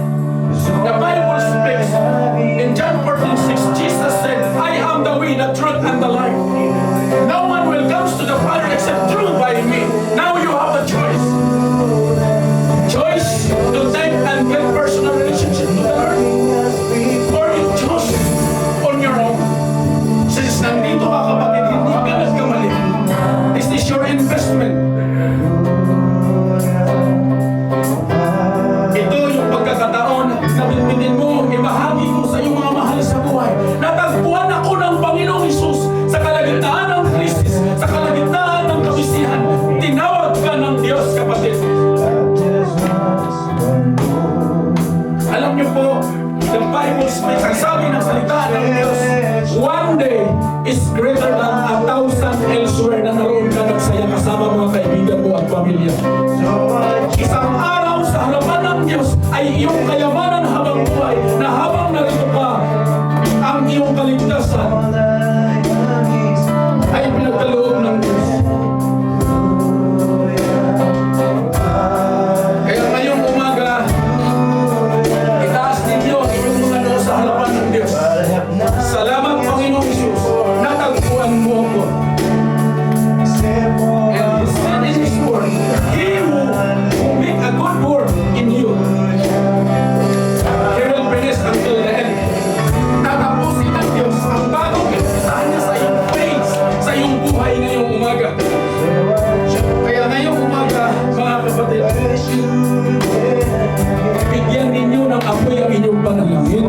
The Bible speaks in John 14:6, Jesus said, I am the way, the truth, and the life. No one will come to the Father except through by me. Now you have a choice. Choice to take and get personal relationship to the Lord. Or you choose on your own. Since nandito ka, kapatid, hindi ka nagkamali. This is your investment. Ito yung pagkakataon na bitbitin mo, ibahagi mo sa iyong mga mahal sa buhay. Natagpuan ako ng Panginoong Hesus sa kalagitnaan ng krisis, sa kalagitnaan ng kabisihan. Tinawag ka ng Diyos, kapatid. Alam niyo po, the Bible speaks, ang sabi ng salita ng Diyos, one day is greater than 1,000 elsewhere na naroon ka nagsaya kasama mga kaibigan mo at pamilya. Isang araw sa harapan ng Diyos ay iyong kayamanan habang buhay, na habang narito ka, ang iyong kaligtasan ay pinagkaloob ng Diyos. Kaya ngayong umaga, itaas ninyo inyong mga noo sa harapan ng Diyos. Salamat, Panginoong Hesus, natagpuan mo ako. And He said in His word, He who make a good work in you, He will finish until the end. Tatapusin ng Diyos ang bagong kintisahan niya sa iyong faith, sa iyong buhay ngayong umaga. Kaya ngayong umaga, mga kapatid, bigyan ninyo ng apoy ang inyong panalangin.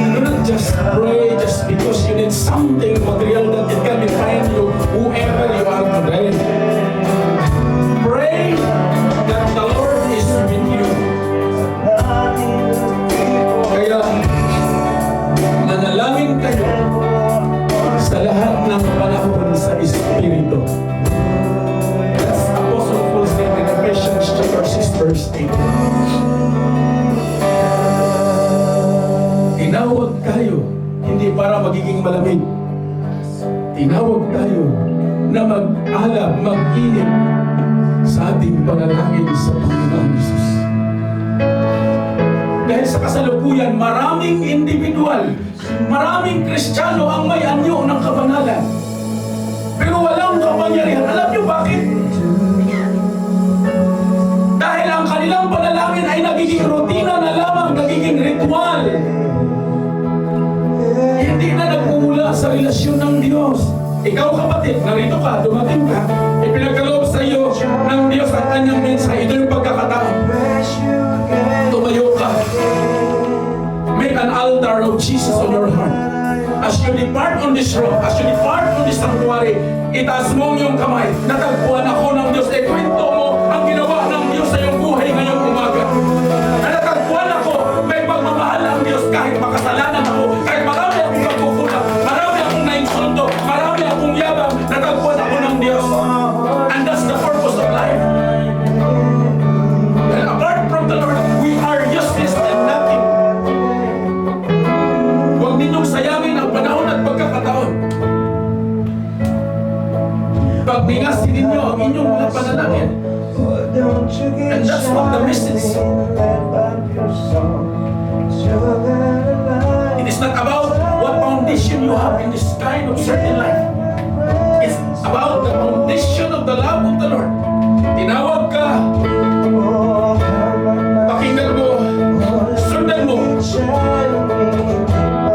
Do not just pray just because you need something material that it can define you, whoever you are today. Pray that the Lord is with you. Kaya, manalangin kayo sa lahat ng panahon sa Espiritu. That's Apostle Paul said in Ephesians chapter 6 verse 8. Tinawag tayo hindi para magiging malamig. Tinawag tayo na mag-alab, mag-inip sa ating panalangin sa Panginoon Hesus. Dahil sa kasalukuyan, maraming individual, maraming Kristiyano ang may anyo ng kabanalan. Pero walang kapangyarihan. Alam niyo bakit? Dahil ang kanilang panalangin ay nagiging rutina na lamang, nagiging ritual. Hindi na nagmumula sa relasyon ng Diyos. Ikaw, kapatid, narito ka, dumating ka, ipinagkaloob sa iyo ng Diyos ang kanyang mensahe. Ito yung pagkakataon. Tumayo ka. Make a an altar of Jesus on your heart. As you depart on this road, as you depart on this sanctuary, itaas mo ang iyong kamay. Natagpuan ako ng Diyos. Kwento mo ang ginawa ng Diyos sa iyong buhay ngayong umaga. Natagpuan ako, may pagmamahal ang Diyos kahit makasalanan ako, kahit marami akong pagkukulang, marami akong nainsulto, marami akong yabang, natagpuan ako ng Diyos. And that's the purpose of life. And apart from the Lord, we are useless and nothing. Huwag ninyong sayangin ang panahon at pagkakataon. Pagningasin ninyo ang inyong mga panalangin. And that's what the message is. It is not about what foundation you have in this kind of certain life. It's about the foundation of the love of the Lord. Tinawag ka, pakinggan mo, sundan mo,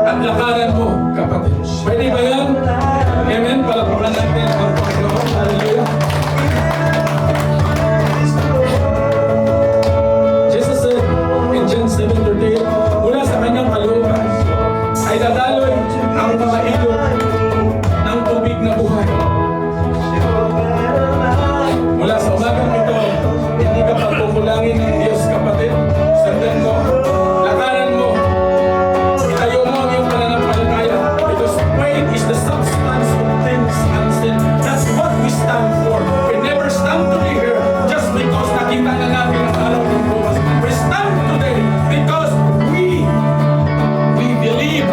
at lakaran mo, kapatid. Pwede ba yan? Amen? Palapakan natin ang Panginoon. Hallelujah. Jesus said in John 7:38, mula sa kanyang kalooban ay dadaloy ang mga ilog ng tubig na buhay. Mula sa umagang ito, hindi ka pagkukulangin ng Diyos, kapatid. Sundan mo, lakaran mo, itayo mo ang iyong pananampalataya. Because faith is the substance of things unseen. That's what we stand for. We never stand to be here just because nakita na natin ang araw ng bukas. We stand today because we believe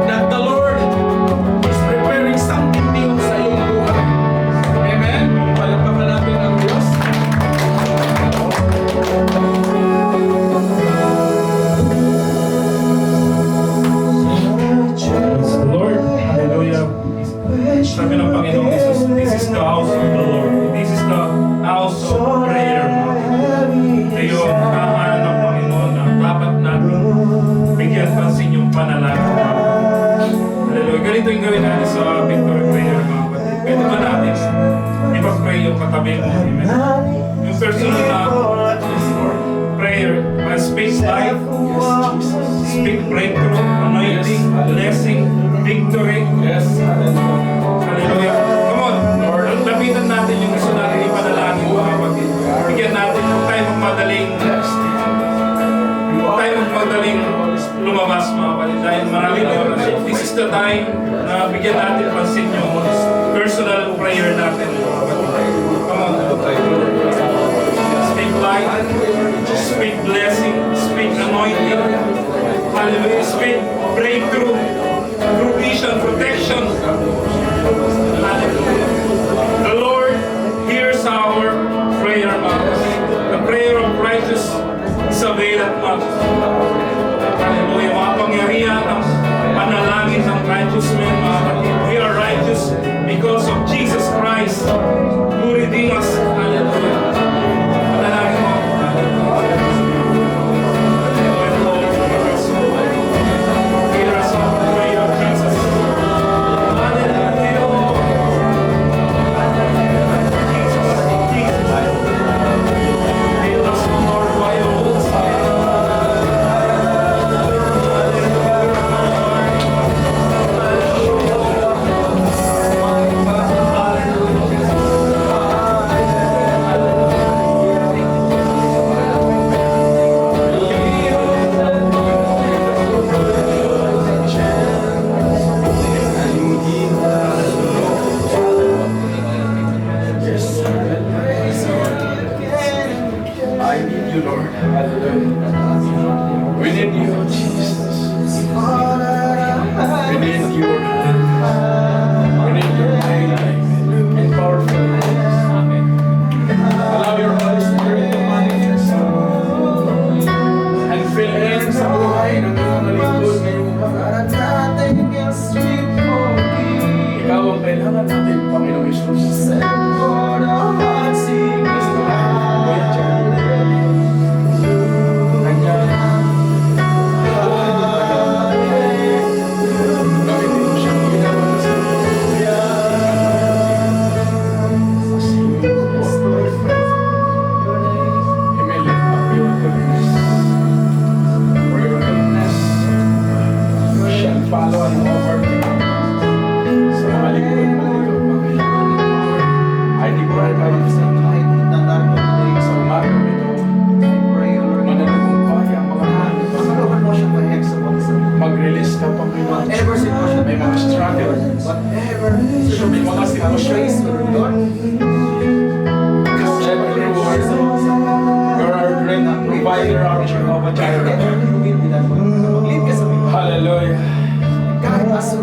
that the Lord is preparing something new sa iyong buhay. Amen? Palagpakan natin ang Diyos. Praise the Lord. Hallelujah. Sabi ng Panginoong Jesus, this is the house of the Lord. This is the house of prayer. Kayo ang kahanan ng Panginoon na dapat natin bigyan pansin yung panalangin. Hallelujah. Ganito yung gawin natin sa victory prayer, mga kapatid. Pwede ba natin ipag-pray yung katabi mo? Amen. Yung personal na prayer, speak life, speak breakthrough, anointing, blessing, victory. Yes. Hallelujah. Come on, Lord. Lapitan natin yung gusto natin ipanalangin, mga kapatid. Bigyan natin kung tayo magmadaling lumabas, mga kapatid. Dahil maraming oras. This is the time na bigyan natin pansin yung personal prayer natin, mga kapatid. Come on. Speak life, speak blessing, speak anointing. Hallelujah. Speak breakthrough, provision, protection. Hallelujah. The Lord hears our prayer, mga. The prayer of righteous is availeth much. Hallelujah. Mga pangyarihan ng panalangin ng righteous men, mga kapatid. We are righteous because of Jesus Christ who redeemed us. Hallelujah. Panalangin mo. Hear us all the prayer of Jesus. Hallelujah. Fill us, Lord, by your Holy Spirit. I need you, Lord. We need you, Jesus. We need you, Lord. We need your mighty and powerful hands. Allow your Holy Spirit to manifest and fill in sa buhay ng mga lingkod ngayong umaga. Ikaw ang kailangan natin, Panginoong Isus. Kuya Jan. Kanya. Gamitin mo siyang ginawa sa Amen. Lift up your goodness. For your goodness So may mga sitwasyons, Lord. Siyempre, Lord, you're our great provider, our Jehovah Jireh. Hallelujah.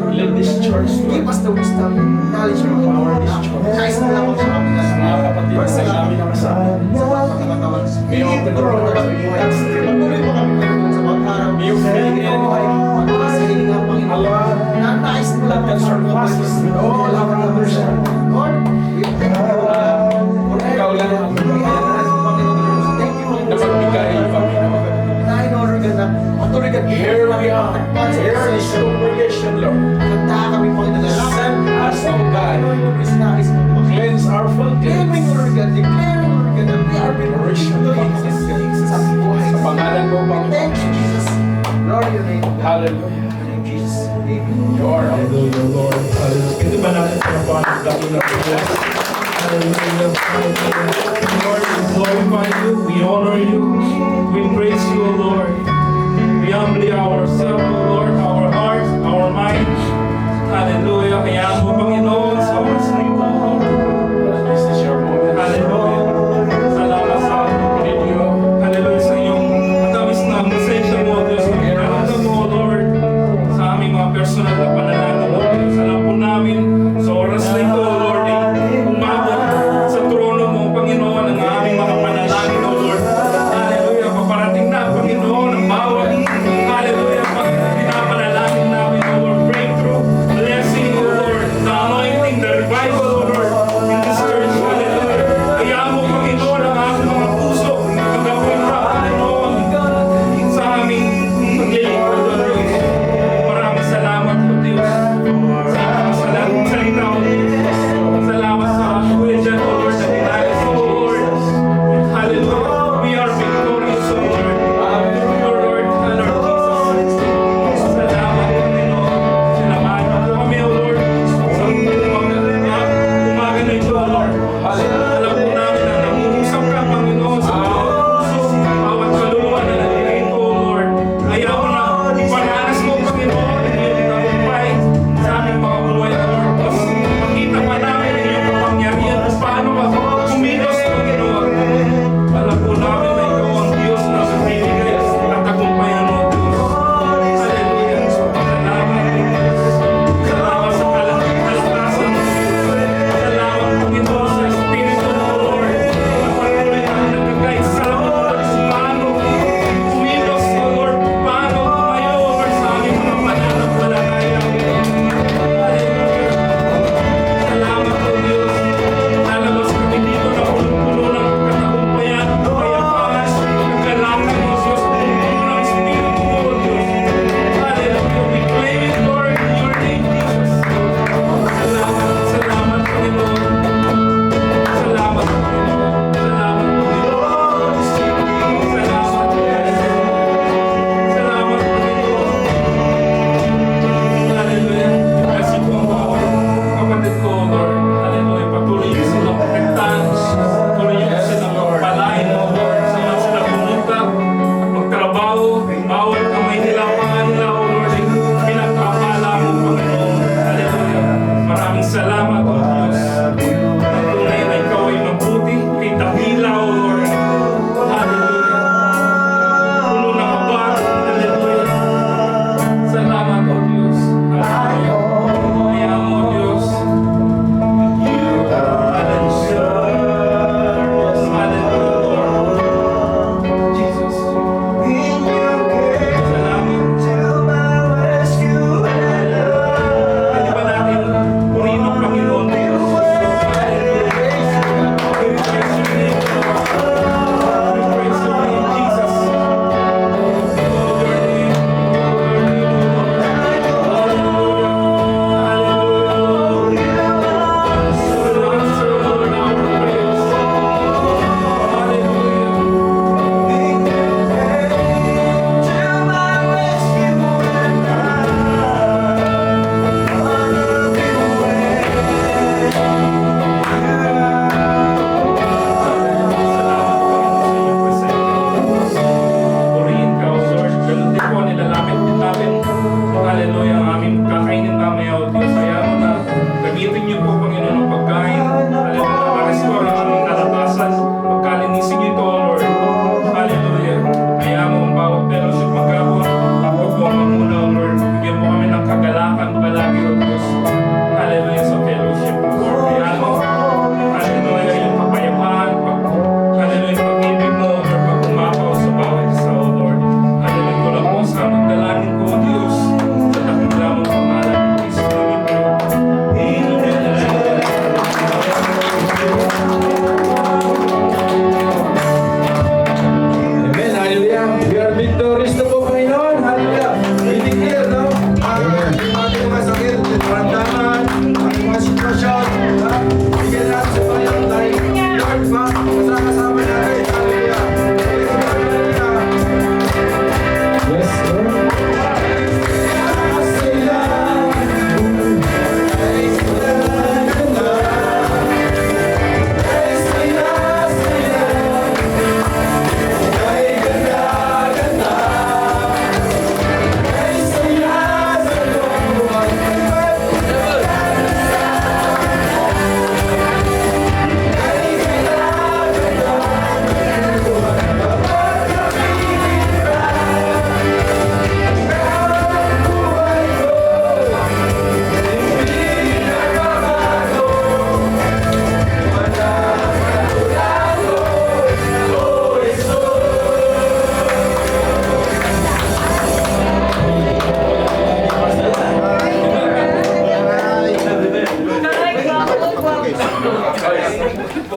Let this church, Lord, Give us the wisdom, knowledge, and power this church. Guys, na lang sa kami na mga kapatid sa namin ang kasama. sa mga pagkakataon. May open door for us. Patuloy mo kami Panginoon, sa bawat araw. May open door. Pagkakataon sa hiling ng Panginoon. Allah, Na nais mo lang that surpasses all our understanding. Lord, we thank you. Ikaw lang ang Thank you, na magbigay, Panginoon. Dahil, Lord, na patuloy ka. Here we are. Here is the congregation, Lord. Handa kami, Panginoon. Send us, O God. Is nais mo. Cleanse our Declaring, filthiness. Lord God, declaring, Lord God, that we are being sa buhay. Sa pangalan mo, Thank Panginoon. you, Jesus. Glory to your name. Hallelujah. In Jesus' name. You are our Hallelujah, Lord. Hallelujah. Pwede ba natin pinapahan ang dakilang Diyos? Hallelujah. Hallelujah. Lord, we glorify you. We honor you. We praise you, O Lord. We humbly ourselves, O